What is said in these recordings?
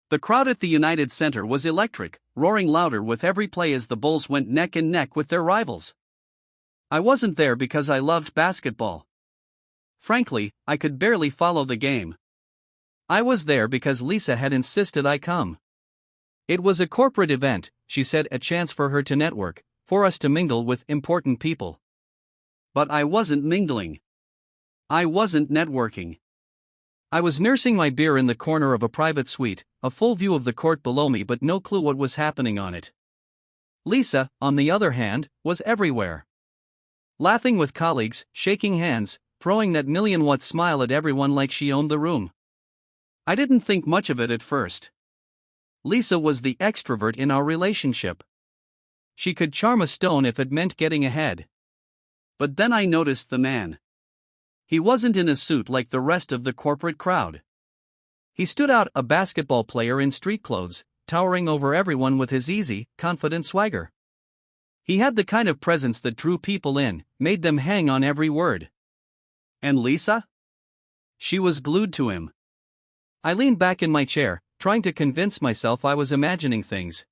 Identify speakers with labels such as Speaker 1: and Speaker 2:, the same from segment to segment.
Speaker 1: The crowd at the United Center was electric, roaring louder with every play as the Bulls went neck and neck with their rivals. I wasn't there because I loved basketball. Frankly, I could barely follow the game. I was there because Lisa had insisted I come. It was a corporate event, she said, a chance for her to network, for us to mingle with important people. But I wasn't mingling. I wasn't networking. I was nursing my beer in the corner of a private suite, a full view of the court below me but no clue what was happening on it. Lisa, on the other hand, was everywhere. Laughing with colleagues, shaking hands, throwing that million-watt smile at everyone like she owned the room. I didn't think much of it at first. Lisa was the extrovert in our relationship. She could charm a stone if it meant getting ahead. But then I noticed the man. He wasn't in a suit like the rest of the corporate crowd. He stood out, a basketball player in street clothes, towering over everyone with his easy, confident swagger. He had the kind of presence that drew people in, made them hang on every word. And Lisa? She was glued to him. I leaned back in my chair, trying to convince myself I was imagining things.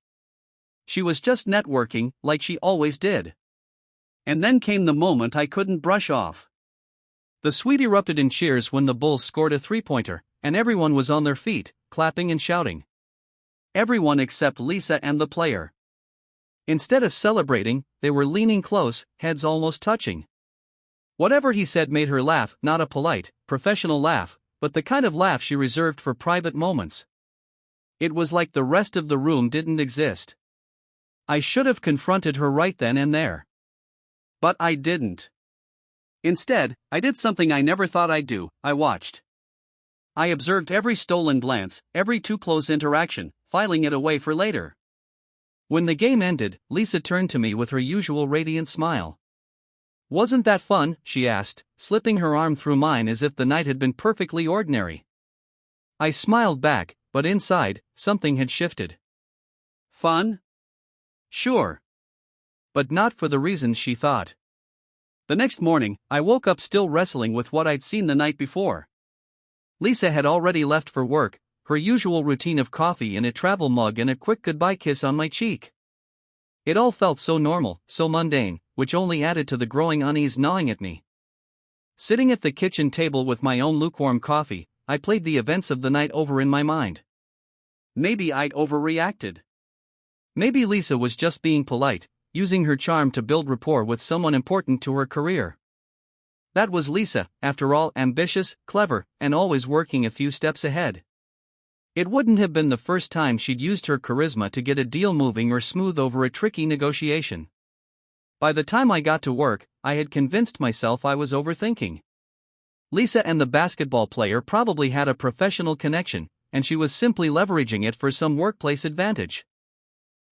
Speaker 1: She was just networking, like she always did. And then came the moment I couldn't brush off. The suite erupted in cheers when the Bulls scored a three-pointer, and everyone was on their feet, clapping and shouting. Everyone except Lisa and the player. Instead of celebrating, they were leaning close, heads almost touching. Whatever he said made her laugh, not a polite, professional laugh, but the kind of laugh she reserved for private moments. It was like the rest of the room didn't exist. I should have confronted her right then and there. But I didn't. Instead, I did something I never thought I'd do. I watched. I observed every stolen glance, every too-close interaction, filing it away for later. When the game ended, Lisa turned to me with her usual radiant smile. "Wasn't that fun?" she asked, slipping her arm through mine as if the night had been perfectly ordinary. I smiled back, but inside, something had shifted. Fun? Sure. But not for the reasons she thought. The next morning, I woke up still wrestling with what I'd seen the night before. Lisa had already left for work, her usual routine of coffee in a travel mug and a quick goodbye kiss on my cheek. It all felt so normal, so mundane, which only added to the growing unease gnawing at me. Sitting at the kitchen table with my own lukewarm coffee, I played the events of the night over in my mind. Maybe I'd overreacted. Maybe Lisa was just being polite, using her charm to build rapport with someone important to her career. That was Lisa, after all, ambitious, clever, and always working a few steps ahead. It wouldn't have been the first time she'd used her charisma to get a deal moving or smooth over a tricky negotiation. By the time I got to work, I had convinced myself I was overthinking. Lisa and the basketball player probably had a professional connection, and she was simply leveraging it for some workplace advantage.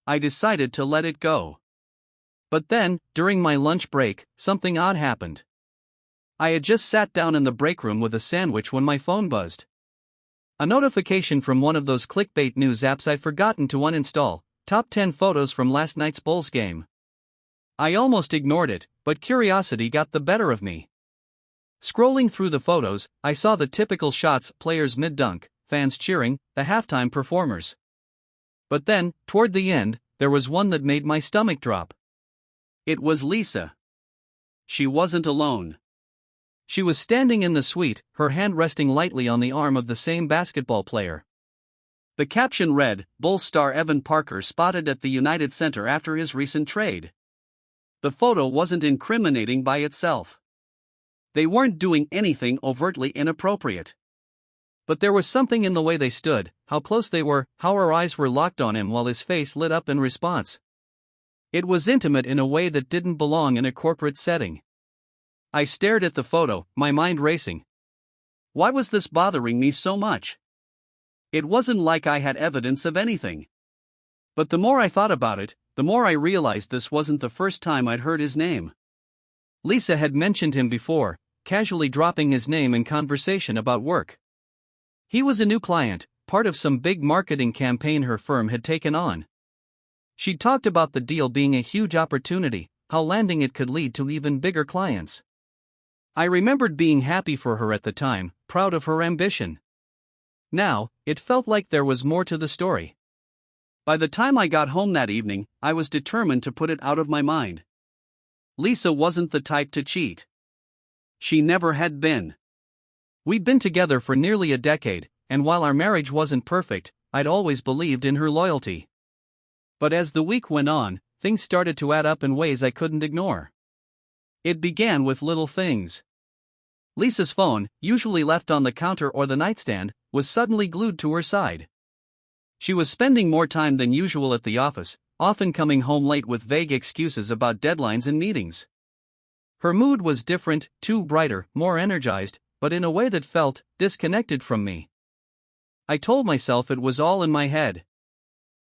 Speaker 1: I decided to let it go. But then, during my lunch break, something odd happened. I had just sat down in the break room with a sandwich when my phone buzzed. A notification from one of those clickbait news apps I'd forgotten to uninstall, top 10 photos from last night's Bulls game. I almost ignored it, but curiosity got the better of me. Scrolling through the photos, I saw the typical shots: players mid-dunk, fans cheering, the halftime performers. But then, toward the end, there was one that made my stomach drop. It was Lisa. She wasn't alone. She was standing in the suite, her hand resting lightly on the arm of the same basketball player. The caption read, "Bulls star Evan Parker spotted at the United Center after his recent trade." The photo wasn't incriminating by itself. They weren't doing anything overtly inappropriate. But there was something in the way they stood, how close they were, how her eyes were locked on him while his face lit up in response. It was intimate in a way that didn't belong in a corporate setting. I stared at the photo, my mind racing. Why was this bothering me so much? It wasn't like I had evidence of anything. But the more I thought about it, the more I realized this wasn't the first time I'd heard his name. Lisa had mentioned him before, casually dropping his name in conversation about work. He was a new client, part of some big marketing campaign her firm had taken on. She'd talked about the deal being a huge opportunity, how landing it could lead to even bigger clients. I remembered being happy for her at the time, proud of her ambition. Now, it felt like there was more to the story. By the time I got home that evening, I was determined to put it out of my mind. Lisa wasn't the type to cheat. She never had been. We'd been together for nearly a decade, and while our marriage wasn't perfect, I'd always believed in her loyalty. But as the week went on, things started to add up in ways I couldn't ignore. It began with little things. Lisa's phone, usually left on the counter or the nightstand, was suddenly glued to her side. She was spending more time than usual at the office, often coming home late with vague excuses about deadlines and meetings. Her mood was different, too brighter, more energized, but in a way that felt disconnected from me. I told myself it was all in my head.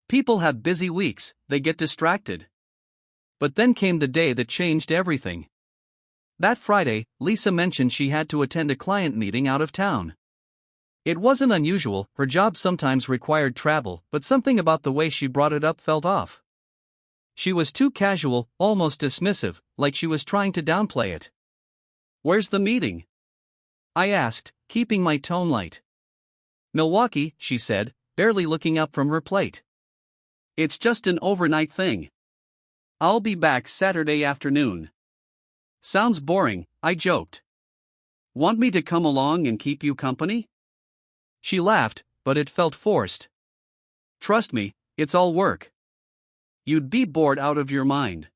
Speaker 1: People have busy weeks, they get distracted. But then came the day that changed everything. That Friday, Lisa mentioned she had to attend a client meeting out of town. It wasn't unusual, her job sometimes required travel, but something about the way she brought it up felt off. She was too casual, almost dismissive, like she was trying to downplay it. "Where's the meeting?" I asked, keeping my tone light. "Milwaukee," she said, barely looking up from her plate. "It's just an overnight thing. I'll be back Saturday afternoon." "Sounds boring," I joked. "Want me to come along and keep you company?" She laughed, but it felt forced. "Trust me, it's all work. You'd be bored out of your mind."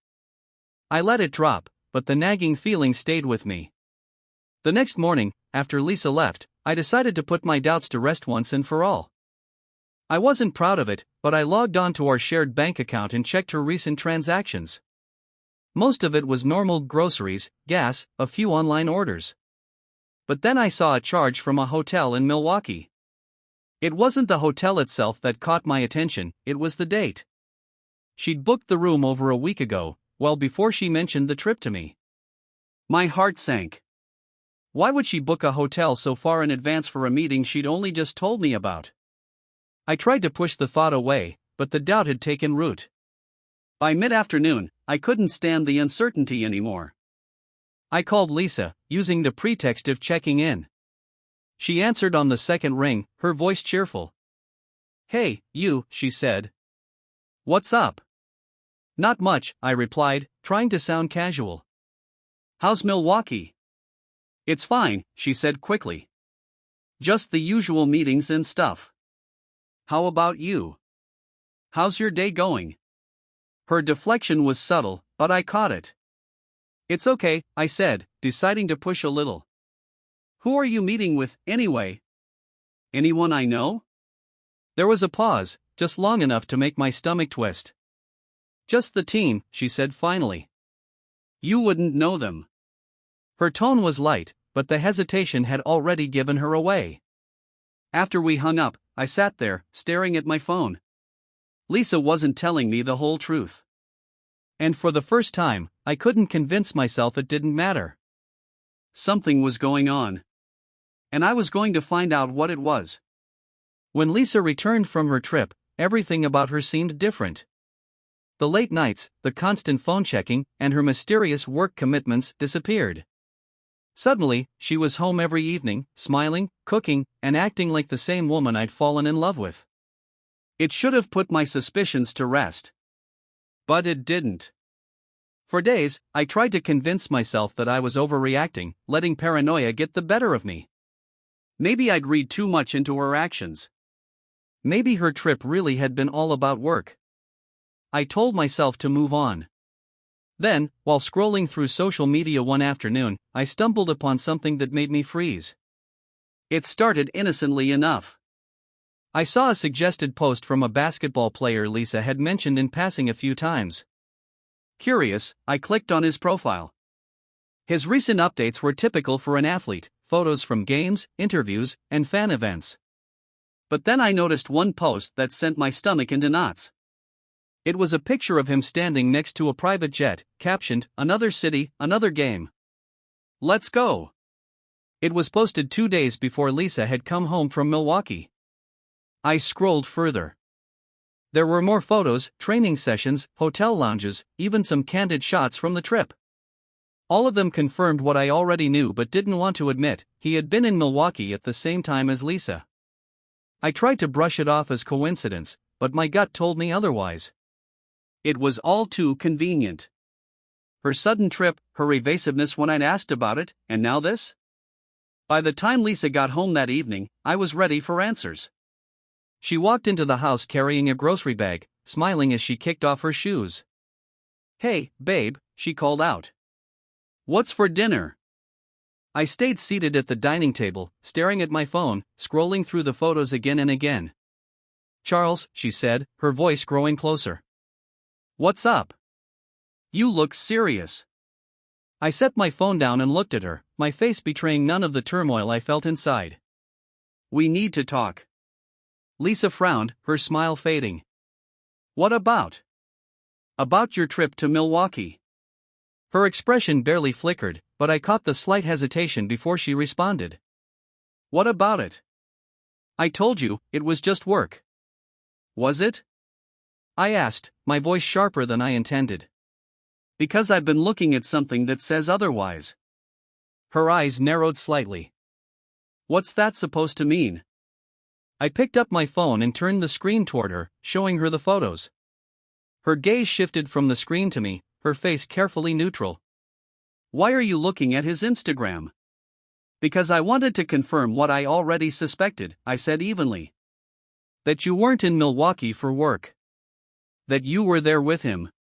Speaker 1: I let it drop, but the nagging feeling stayed with me. The next morning, after Lisa left, I decided to put my doubts to rest once and for all. I wasn't proud of it, but I logged on to our shared bank account and checked her recent transactions. Most of it was normal groceries, gas, a few online orders. But then I saw a charge from a hotel in Milwaukee. It wasn't the hotel itself that caught my attention, it was the date. She'd booked the room over a week ago, well before she mentioned the trip to me. My heart sank. Why would she book a hotel so far in advance for a meeting she'd only just told me about? I tried to push the thought away, but the doubt had taken root. By mid-afternoon, I couldn't stand the uncertainty anymore. I called Lisa, using the pretext of checking in. She answered on the second ring, her voice cheerful. "Hey, you," she said. "What's up?" "Not much," I replied, trying to sound casual. "How's Milwaukee?" "It's fine," she said quickly. "Just the usual meetings and stuff. How about you? How's your day going?" Her deflection was subtle, but I caught it. "It's okay," I said, deciding to push a little. "Who are you meeting with, anyway? Anyone I know?" There was a pause, just long enough to make my stomach twist. "Just the team," she said finally. "You wouldn't know them." Her tone was light, but the hesitation had already given her away. After we hung up, I sat there, staring at my phone. Lisa wasn't telling me the whole truth. And for the first time, I couldn't convince myself it didn't matter. Something was going on. And I was going to find out what it was. When Lisa returned from her trip, everything about her seemed different. The late nights, the constant phone checking, and her mysterious work commitments disappeared. Suddenly, she was home every evening, smiling, cooking, and acting like the same woman I'd fallen in love with. It should have put my suspicions to rest. But it didn't. For days, I tried to convince myself that I was overreacting, letting paranoia get the better of me. Maybe I'd read too much into her actions. Maybe her trip really had been all about work. I told myself to move on. Then, while scrolling through social media one afternoon, I stumbled upon something that made me freeze. It started innocently enough. I saw a suggested post from a basketball player Lisa had mentioned in passing a few times. Curious, I clicked on his profile. His recent updates were typical for an athlete, photos from games, interviews, and fan events. But then I noticed one post that sent my stomach into knots. It was a picture of him standing next to a private jet, captioned, "Another city, another game. Let's go." It was posted 2 days before Lisa had come home from Milwaukee. I scrolled further. There were more photos, training sessions, hotel lounges, even some candid shots from the trip. All of them confirmed what I already knew but didn't want to admit: he had been in Milwaukee at the same time as Lisa. I tried to brush it off as coincidence, but my gut told me otherwise. It was all too convenient. Her sudden trip, her evasiveness when I'd asked about it, and now this? By the time Lisa got home that evening, I was ready for answers. She walked into the house carrying a grocery bag, smiling as she kicked off her shoes. "Hey, babe," she called out. "What's for dinner?" I stayed seated at the dining table, staring at my phone, scrolling through the photos again and again. "Charles," she said, her voice growing closer. "What's up? You look serious." I set my phone down and looked at her, my face betraying none of the turmoil I felt inside. "We need to talk." Lisa frowned, her smile fading. "What about?" "About your trip to Milwaukee." Her expression barely flickered, but I caught the slight hesitation before she responded. "What about it?" "I told you, it was just work." "Was it?" I asked, my voice sharper than I intended. "Because I've been looking at something that says otherwise." Her eyes narrowed slightly. "What's that supposed to mean?" I picked up my phone and turned the screen toward her, showing her the photos. Her gaze shifted from the screen to me, her face carefully neutral. "Why are you looking at his Instagram?" "Because I wanted to confirm what I already suspected," I said evenly. "That you weren't in Milwaukee for work. That you were there with him."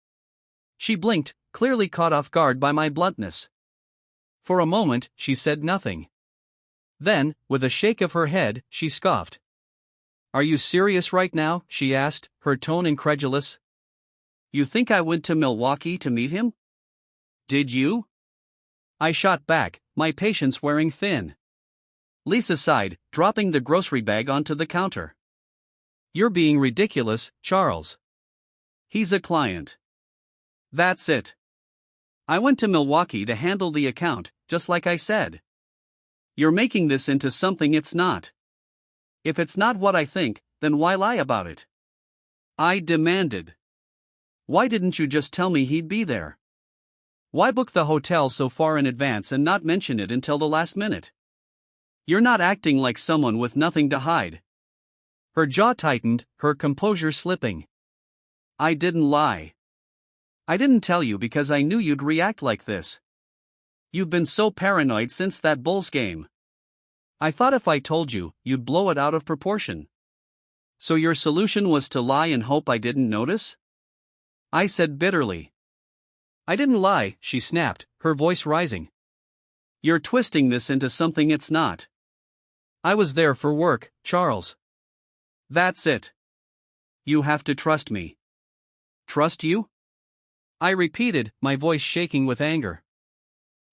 Speaker 1: She blinked, clearly caught off guard by my bluntness. For a moment, she said nothing. Then, with a shake of her head, she scoffed. "Are you serious right now?" she asked, her tone incredulous. "You think I went to Milwaukee to meet him?" "Did you?" I shot back, my patience wearing thin. Lisa sighed, dropping the grocery bag onto the counter. "You're being ridiculous, Charles." "He's a client." "That's it. I went to Milwaukee to handle the account, just like I said." "You're making this into something it's not." "If it's not what I think, then why lie about it?" I demanded. "Why didn't you just tell me he'd be there? Why book the hotel so far in advance and not mention it until the last minute? You're not acting like someone with nothing to hide." Her jaw tightened, her composure slipping. "I didn't lie. I didn't tell you because I knew you'd react like this. You've been so paranoid since that Bulls game. I thought if I told you, you'd blow it out of proportion. So your solution was to lie and hope I didn't notice?" I said bitterly. "I didn't lie," she snapped, her voice rising. "You're twisting this into something it's not. I was there for work, Charles." "That's it. You have to trust me." "Trust you?" I repeated, my voice shaking with anger.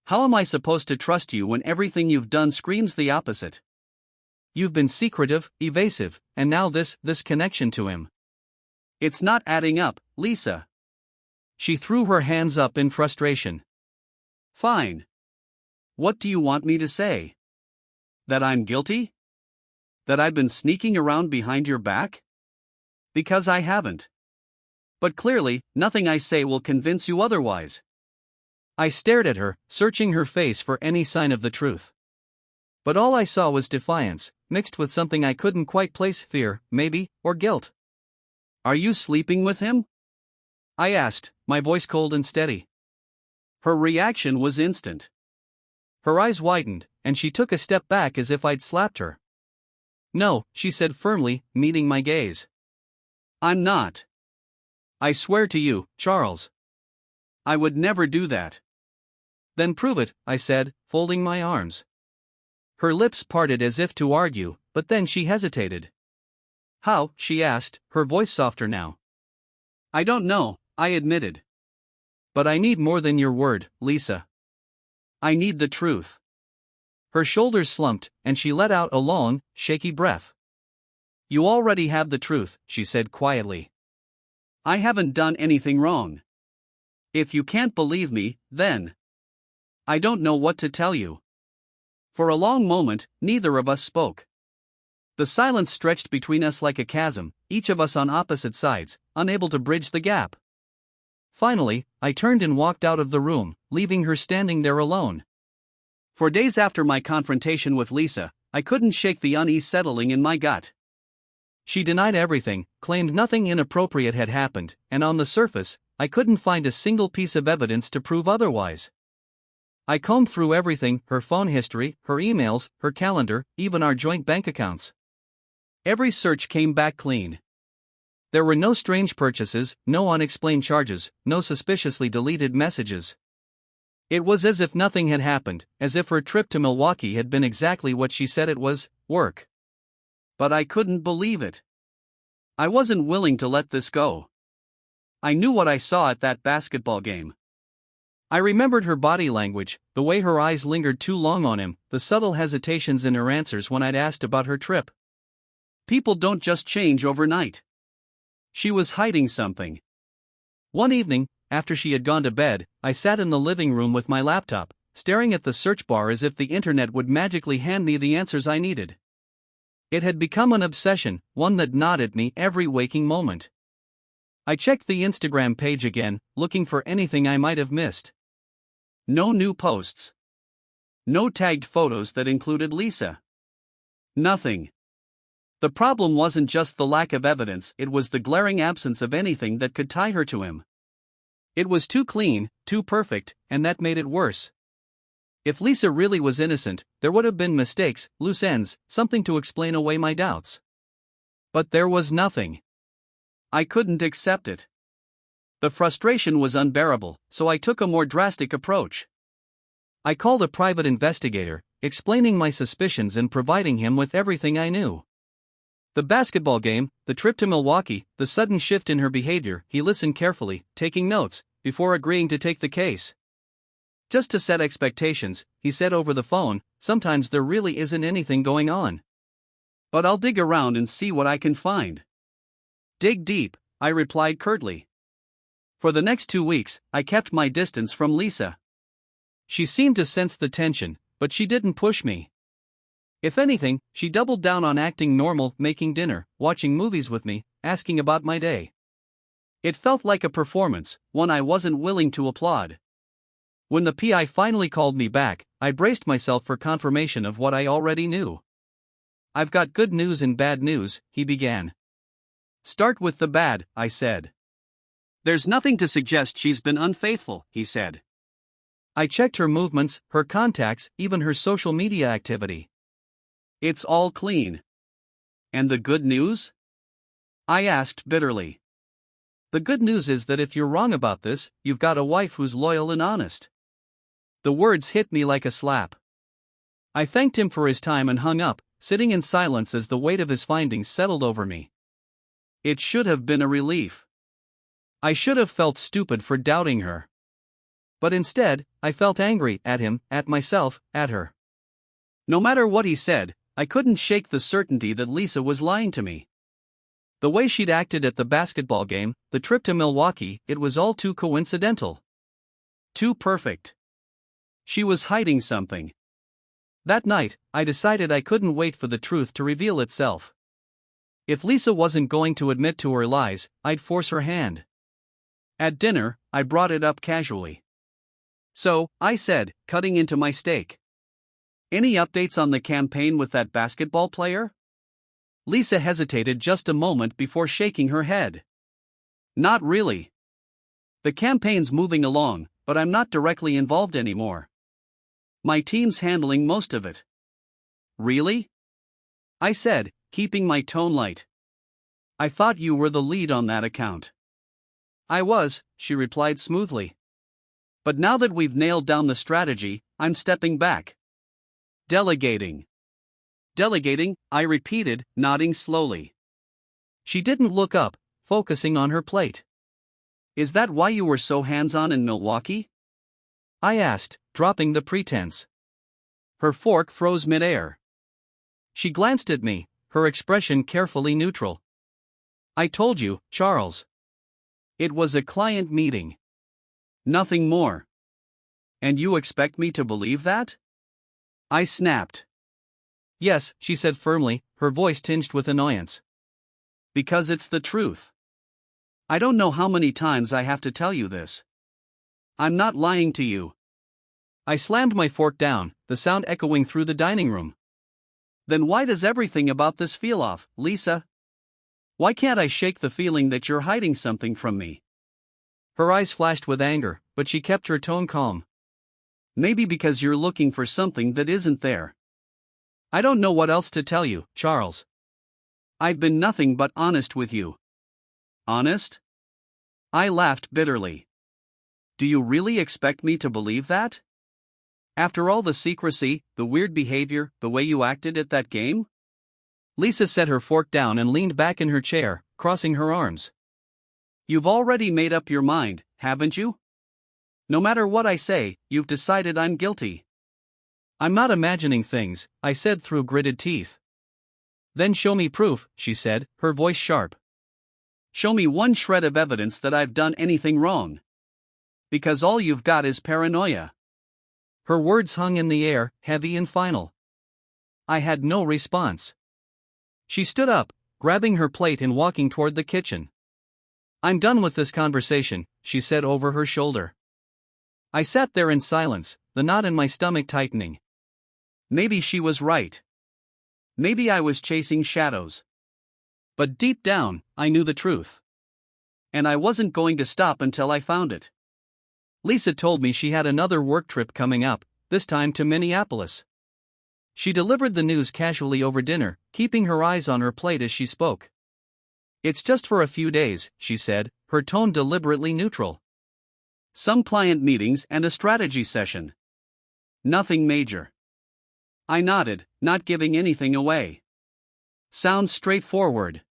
Speaker 1: "How am I supposed to trust you when everything you've done screams the opposite? You've been secretive, evasive, and now this connection to him. It's not adding up, Lisa." She threw her hands up in frustration. "Fine. What do you want me to say? That I'm guilty? That I've been sneaking around behind your back? Because I haven't. But clearly, nothing I say will convince you otherwise." I stared at her, searching her face for any sign of the truth. But all I saw was defiance, mixed with something I couldn't quite place, fear, maybe, or guilt. "Are you sleeping with him?" I asked, my voice cold and steady. Her reaction was instant. Her eyes widened, and she took a step back as if I'd slapped her. "No," she said firmly, meeting my gaze. "I'm not. I swear to you, Charles. I would never do that." "Then prove it," I said, folding my arms. Her lips parted as if to argue, but then she hesitated. "How?" she asked, her voice softer now. "I don't know," I admitted. "But I need more than your word, Lisa. I need the truth." Her shoulders slumped, and she let out a long, shaky breath. "You already have the truth," she said quietly. "I haven't done anything wrong. If you can't believe me, then I don't know what to tell you." For a long moment, neither of us spoke. The silence stretched between us like a chasm, each of us on opposite sides, unable to bridge the gap. Finally, I turned and walked out of the room, leaving her standing there alone. For days after my confrontation with Lisa, I couldn't shake the unease settling in my gut. She denied everything, claimed nothing inappropriate had happened, and on the surface, I couldn't find a single piece of evidence to prove otherwise. I combed through everything: her phone history, her emails, her calendar, even our joint bank accounts. Every search came back clean. There were no strange purchases, no unexplained charges, no suspiciously deleted messages. It was as if nothing had happened, as if her trip to Milwaukee had been exactly what she said it was: work. But I couldn't believe it. I wasn't willing to let this go. I knew what I saw at that basketball game. I remembered her body language, the way her eyes lingered too long on him, the subtle hesitations in her answers when I'd asked about her trip. People don't just change overnight. She was hiding something. One evening, after she had gone to bed, I sat in the living room with my laptop, staring at the search bar as if the internet would magically hand me the answers I needed. It had become an obsession, one that gnawed at me every waking moment. I checked the Instagram page again, looking for anything I might have missed. No new posts. No tagged photos that included Lisa. Nothing. The problem wasn't just the lack of evidence, it was the glaring absence of anything that could tie her to him. It was too clean, too perfect, and that made it worse. If Lisa really was innocent, there would have been mistakes, loose ends, something to explain away my doubts. But there was nothing. I couldn't accept it. The frustration was unbearable, so I took a more drastic approach. I called a private investigator, explaining my suspicions and providing him with everything I knew. The basketball game, the trip to Milwaukee, the sudden shift in her behavior. He listened carefully, taking notes, before agreeing to take the case. Just to set expectations, he said over the phone, sometimes there really isn't anything going on. But I'll dig around and see what I can find. Dig deep, I replied curtly. For the next 2 weeks, I kept my distance from Lisa. She seemed to sense the tension, but she didn't push me. If anything, she doubled down on acting normal, making dinner, watching movies with me, asking about my day. It felt like a performance, one I wasn't willing to applaud. When the PI finally called me back, I braced myself for confirmation of what I already knew. "I've got good news and bad news," he began. "Start with the bad," I said. "There's nothing to suggest she's been unfaithful," he said. I checked her movements, her contacts, even her social media activity. "It's all clean." "And the good news?" I asked bitterly. "The good news is that if you're wrong about this, you've got a wife who's loyal and honest." The words hit me like a slap. I thanked him for his time and hung up, sitting in silence as the weight of his findings settled over me. It should have been a relief. I should have felt stupid for doubting her. But instead, I felt angry at him, at myself, at her. No matter what he said, I couldn't shake the certainty that Lisa was lying to me. The way she'd acted at the basketball game, the trip to Milwaukee, it was all too coincidental. Too perfect. She was hiding something. That night, I decided I couldn't wait for the truth to reveal itself. If Lisa wasn't going to admit to her lies, I'd force her hand. At dinner, I brought it up casually. "So," I said, cutting into my steak, "any updates on the campaign with that basketball player?" Lisa hesitated just a moment before shaking her head. "Not really. The campaign's moving along, but I'm not directly involved anymore. My team's handling most of it." "Really?" I said, keeping my tone light. "I thought you were the lead on that account." "I was," she replied smoothly. "But now that we've nailed down the strategy, I'm stepping back." "Delegating." "Delegating," I repeated, nodding slowly. She didn't look up, focusing on her plate. "Is that why you were so hands-on in Milwaukee?" I asked, dropping the pretense. Her fork froze midair. She glanced at me, her expression carefully neutral. "I told you, Charles. It was a client meeting. Nothing more." "And you expect me to believe that?" I snapped. "Yes," she said firmly, her voice tinged with annoyance. "Because it's the truth. I don't know how many times I have to tell you this. I'm not lying to you." I slammed my fork down, the sound echoing through the dining room. "Then why does everything about this feel off, Lisa?" Why can't I shake the feeling that you're hiding something from me? Her eyes flashed with anger, but she kept her tone calm. Maybe because you're looking for something that isn't there. I don't know what else to tell you, Charles. I've been nothing but honest with you. Honest? I laughed bitterly. Do you really expect me to believe that? After all the secrecy, the weird behavior, the way you acted at that game? Lisa set her fork down and leaned back in her chair, crossing her arms. You've already made up your mind, haven't you? No matter what I say, you've decided I'm guilty. I'm not imagining things, I said through gritted teeth. Then show me proof, she said, her voice sharp. Show me one shred of evidence that I've done anything wrong. Because all you've got is paranoia. Her words hung in the air, heavy and final. I had no response. She stood up, grabbing her plate and walking toward the kitchen. I'm done with this conversation, she said over her shoulder. I sat there in silence, the knot in my stomach tightening. Maybe she was right. Maybe I was chasing shadows. But deep down, I knew the truth. And I wasn't going to stop until I found it. Lisa told me she had another work trip coming up, this time to Minneapolis. She delivered the news casually over dinner, keeping her eyes on her plate as she spoke. It's just for a few days, she said, her tone deliberately neutral. Some client meetings and a strategy session. Nothing major. I nodded, not giving anything away. Sounds straightforward.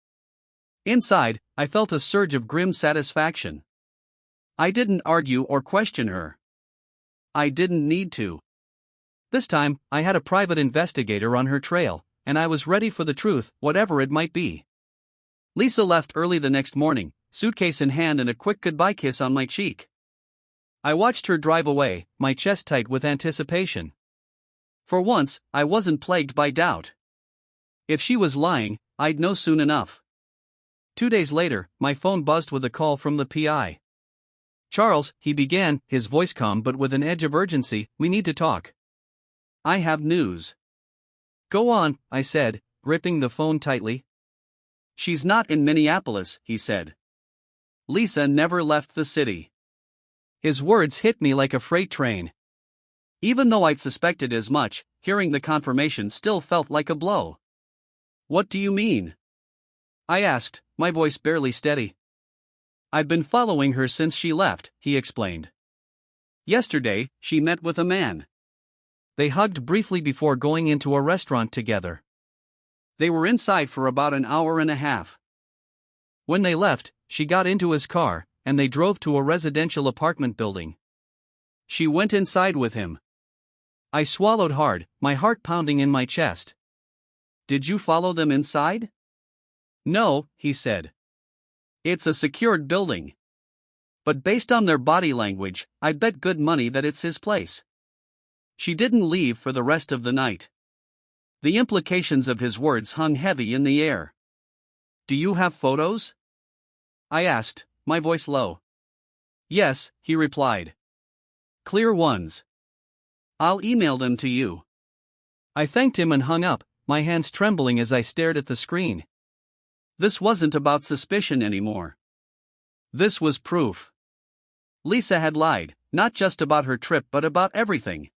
Speaker 1: Inside, I felt a surge of grim satisfaction. I didn't argue or question her. I didn't need to. This time, I had a private investigator on her trail, and I was ready for the truth, whatever it might be. Lisa left early the next morning, suitcase in hand and a quick goodbye kiss on my cheek. I watched her drive away, my chest tight with anticipation. For once, I wasn't plagued by doubt. If she was lying, I'd know soon enough. 2 days later, my phone buzzed with a call from the PI. Charles, he began, his voice calm but with an edge of urgency, we need to talk. I have news. Go on, I said, gripping the phone tightly. She's not in Minneapolis, he said. Lisa never left the city. His words hit me like a freight train. Even though I'd suspected as much, hearing the confirmation still felt like a blow. What do you mean? I asked, my voice barely steady. I've been following her since she left, he explained. Yesterday, she met with a man. They hugged briefly before going into a restaurant together. They were inside for about an hour and a half. When they left, she got into his car, and they drove to a residential apartment building. She went inside with him. I swallowed hard, my heart pounding in my chest. Did you follow them inside? No, he said. It's a secured building. But based on their body language, I'd bet good money that it's his place. She didn't leave for the rest of the night. The implications of his words hung heavy in the air. Do you have photos? I asked, my voice low. Yes, he replied. Clear ones. I'll email them to you. I thanked him and hung up, my hands trembling as I stared at the screen. This wasn't about suspicion anymore. This was proof. Lisa had lied, not just about her trip but about everything.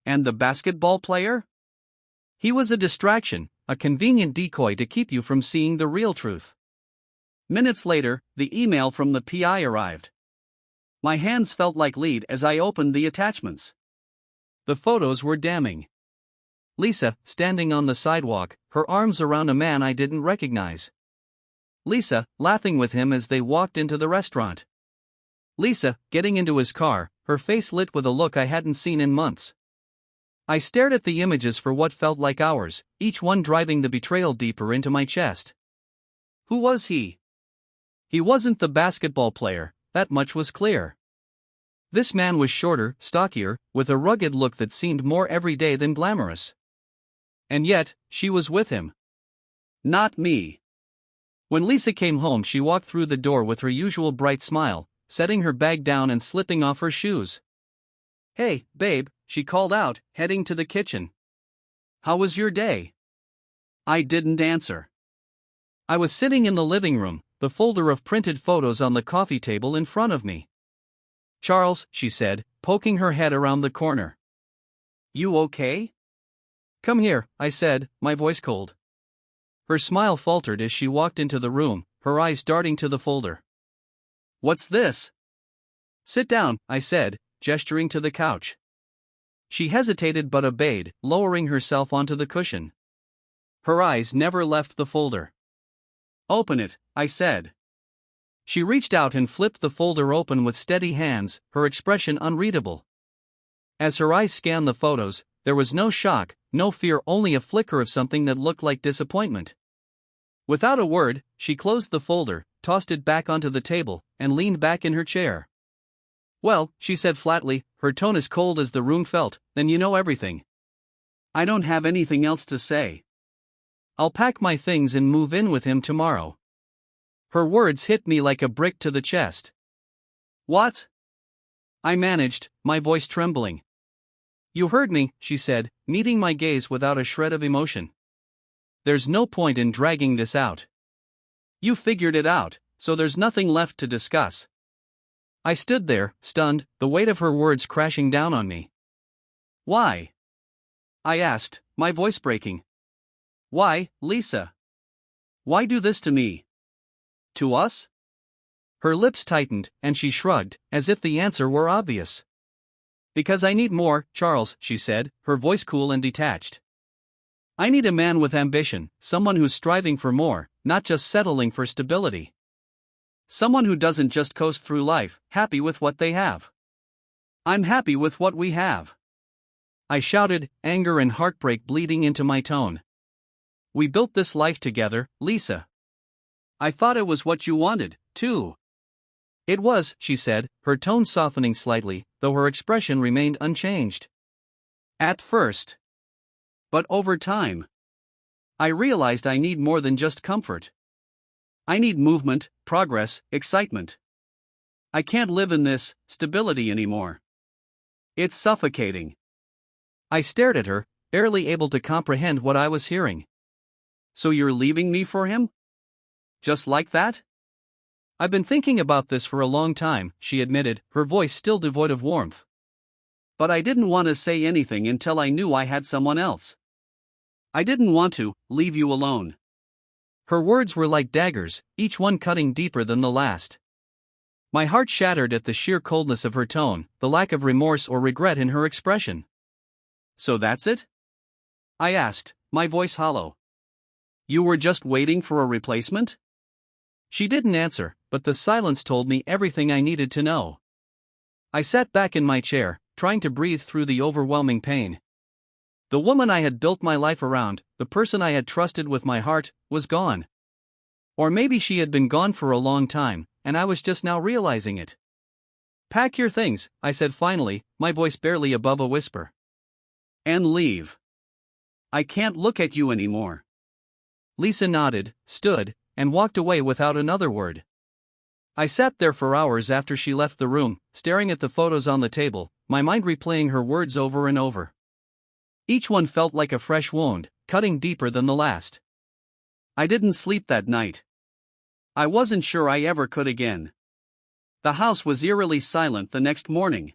Speaker 1: And the basketball player? He was a distraction, a convenient decoy to keep you from seeing the real truth. Minutes later, the email from the PI arrived. My hands felt like lead as I opened the attachments. The photos were damning. Lisa, standing on the sidewalk, her arms around a man I didn't recognize. Lisa, laughing with him as they walked into the restaurant. Lisa, getting into his car, her face lit with a look I hadn't seen in months. I stared at the images for what felt like hours, each one driving the betrayal deeper into my chest. Who was he? He wasn't the basketball player, that much was clear. This man was shorter, stockier, with a rugged look that seemed more everyday than glamorous. And yet, she was with him. Not me. When Lisa came home, she walked through the door with her usual bright smile, setting her bag down and slipping off her shoes. Hey, babe, she called out, heading to the kitchen. How was your day? I didn't answer. I was sitting in the living room, the folder of printed photos on the coffee table in front of me. "Charles," she said, poking her head around the corner. "You okay?" "Come here," I said, my voice cold. Her smile faltered as she walked into the room, her eyes darting to the folder. "What's this?" "Sit down," I said, gesturing to the couch. She hesitated but obeyed, lowering herself onto the cushion. Her eyes never left the folder. "Open it," I said. She reached out and flipped the folder open with steady hands, her expression unreadable. As her eyes scanned the photos, there was no shock, no fear, only a flicker of something that looked like disappointment. Without a word, she closed the folder, tossed it back onto the table, and leaned back in her chair. "Well," she said flatly, her tone as cold as the room felt, "then you know everything." "I don't have anything else to say. I'll pack my things and move in with him tomorrow." Her words hit me like a brick to the chest. "What?" I managed, my voice trembling. "You heard me," she said, meeting my gaze without a shred of emotion. "There's no point in dragging this out. You figured it out, so there's nothing left to discuss." I stood there, stunned, the weight of her words crashing down on me. "Why?" I asked, my voice breaking. "Why, Lisa? Why do this to me? To us?" Her lips tightened, and she shrugged, as if the answer were obvious. "Because I need more, Charles," she said, her voice cool and detached. "I need a man with ambition, someone who's striving for more, not just settling for stability. Someone who doesn't just coast through life, happy with what they have. I'm happy with what we have." I shouted, anger and heartbreak bleeding into my tone. "We built this life together, Lisa. I thought it was what you wanted, too." "It was," she said, her tone softening slightly, though her expression remained unchanged. "At first. But over time, I realized I need more than just comfort. I need movement, progress, excitement. I can't live in this stability anymore. It's suffocating." I stared at her, barely able to comprehend what I was hearing. "So you're leaving me for him? Just like that?" "I've been thinking about this for a long time," she admitted, her voice still devoid of warmth. "But I didn't want to say anything until I knew I had someone else. I didn't want to leave you alone." Her words were like daggers, each one cutting deeper than the last. My heart shattered at the sheer coldness of her tone, the lack of remorse or regret in her expression. "So that's it?" I asked, my voice hollow. "You were just waiting for a replacement?" She didn't answer, but the silence told me everything I needed to know. I sat back in my chair, trying to breathe through the overwhelming pain. The woman I had built my life around, the person I had trusted with my heart, was gone. Or maybe she had been gone for a long time, and I was just now realizing it. "Pack your things," I said finally, my voice barely above a whisper. "And leave. I can't look at you anymore." Lisa nodded, stood, and walked away without another word. I sat there for hours after she left the room, staring at the photos on the table, my mind replaying her words over and over. Each one felt like a fresh wound, cutting deeper than the last. I didn't sleep that night. I wasn't sure I ever could again. The house was eerily silent the next morning.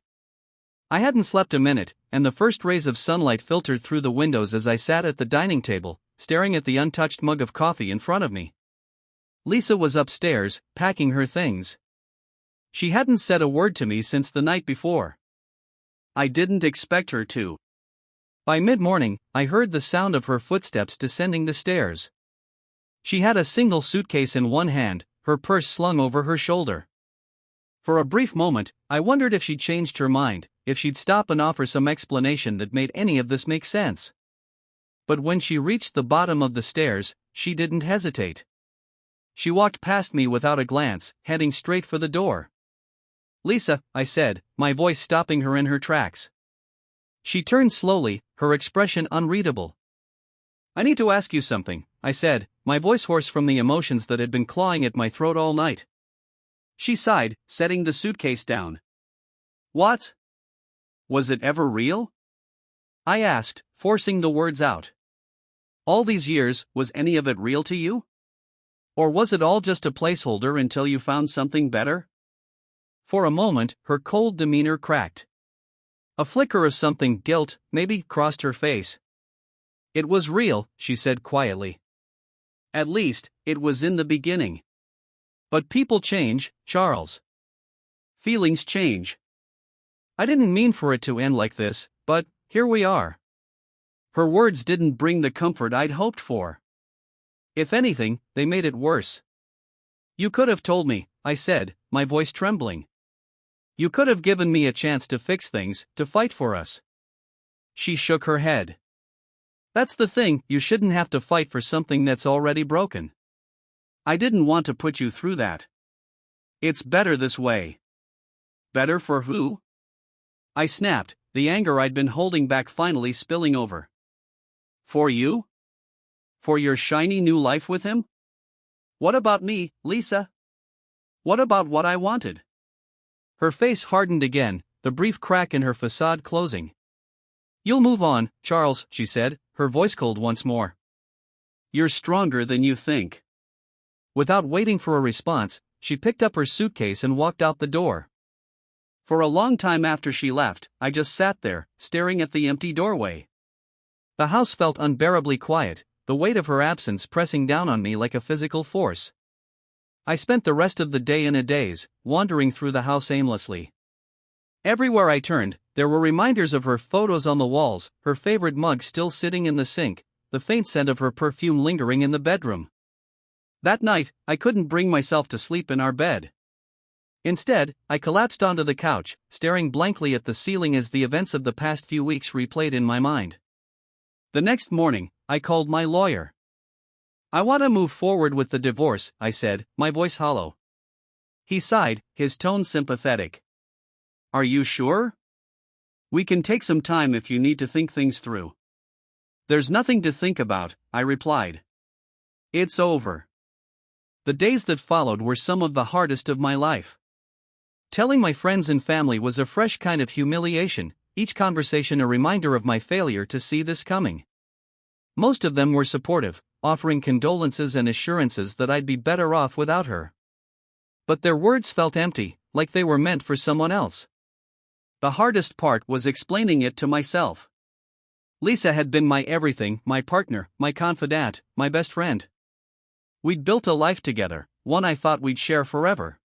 Speaker 1: I hadn't slept a minute, and the first rays of sunlight filtered through the windows as I sat at the dining table, staring at the untouched mug of coffee in front of me. Lisa was upstairs, packing her things. She hadn't said a word to me since the night before. I didn't expect her to. By mid-morning, I heard the sound of her footsteps descending the stairs. She had a single suitcase in one hand, her purse slung over her shoulder. For a brief moment, I wondered if she'd changed her mind, if she'd stop and offer some explanation that made any of this make sense. But when she reached the bottom of the stairs, she didn't hesitate. She walked past me without a glance, heading straight for the door. "Lisa," I said, my voice stopping her in her tracks. She turned slowly, her expression unreadable. "I need to ask you something," I said, my voice hoarse from the emotions that had been clawing at my throat all night. She sighed, setting the suitcase down. "What? Was it ever real?" I asked, forcing the words out. "All these years, was any of it real to you?" Or was it all just a placeholder until you found something better? For a moment, her cold demeanor cracked. A flicker of something, guilt, maybe, crossed her face. It was real, she said quietly. At least, it was in the beginning. But people change, Charles. Feelings change. I didn't mean for it to end like this, but here we are. Her words didn't bring the comfort I'd hoped for. If anything, they made it worse. You could have told me, I said, my voice trembling. You could have given me a chance to fix things, to fight for us. She shook her head. That's the thing, you shouldn't have to fight for something that's already broken. I didn't want to put you through that. It's better this way. Better for who? I snapped, the anger I'd been holding back finally spilling over. For you? For your shiny new life with him? What about me, Lisa? What about what I wanted? Her face hardened again, the brief crack in her facade closing. You'll move on, Charles, she said, her voice cold once more. You're stronger than you think. Without waiting for a response, she picked up her suitcase and walked out the door. For a long time after she left, I just sat there, staring at the empty doorway. The house felt unbearably quiet, the weight of her absence pressing down on me like a physical force. I spent the rest of the day in a daze, wandering through the house aimlessly. Everywhere I turned, there were reminders of her photos on the walls, her favorite mug still sitting in the sink, the faint scent of her perfume lingering in the bedroom. That night, I couldn't bring myself to sleep in our bed. Instead, I collapsed onto the couch, staring blankly at the ceiling as the events of the past few weeks replayed in my mind. The next morning, I called my lawyer. I want to move forward with the divorce, I said, my voice hollow. He sighed, his tone sympathetic. Are you sure? We can take some time if you need to think things through. There's nothing to think about, I replied. It's over. The days that followed were some of the hardest of my life. Telling my friends and family was a fresh kind of humiliation, each conversation a reminder of my failure to see this coming. Most of them were supportive, offering condolences and assurances that I'd be better off without her. But their words felt empty, like they were meant for someone else. The hardest part was explaining it to myself. Lisa had been my everything, my partner, my confidant, my best friend. We'd built a life together, one I thought we'd share forever.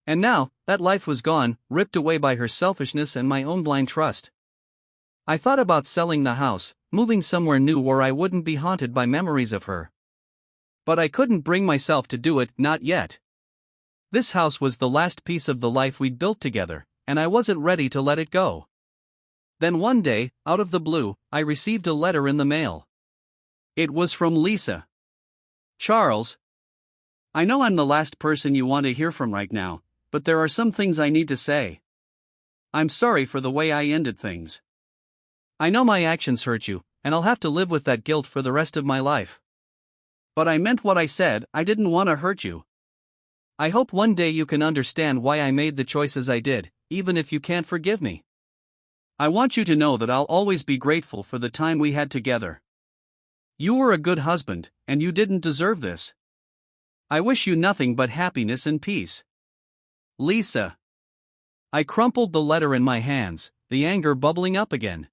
Speaker 1: And now, that life was gone, ripped away by her selfishness and my own blind trust. I thought about selling the house, moving somewhere new where I wouldn't be haunted by memories of her. But I couldn't bring myself to do it, not yet. This house was the last piece of the life we'd built together, and I wasn't ready to let it go. Then one day, out of the blue, I received a letter in the mail. It was from Lisa. Charles, I know I'm the last person you want to hear from right now, but there are some things I need to say. I'm sorry for the way I ended things. I know my actions hurt you, and I'll have to live with that guilt for the rest of my life. But I meant what I said, I didn't want to hurt you. I hope one day you can understand why I made the choices I did, even if you can't forgive me. I want you to know that I'll always be grateful for the time we had together. You were a good husband, and you didn't deserve this. I wish you nothing but happiness and peace. Lisa. I crumpled the letter in my hands, the anger bubbling up again.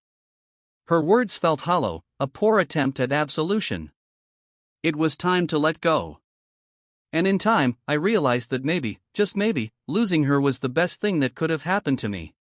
Speaker 1: Her words felt hollow, a poor attempt at absolution. It was time to let go. And in time, I realized that maybe, just maybe, losing her was the best thing that could have happened to me.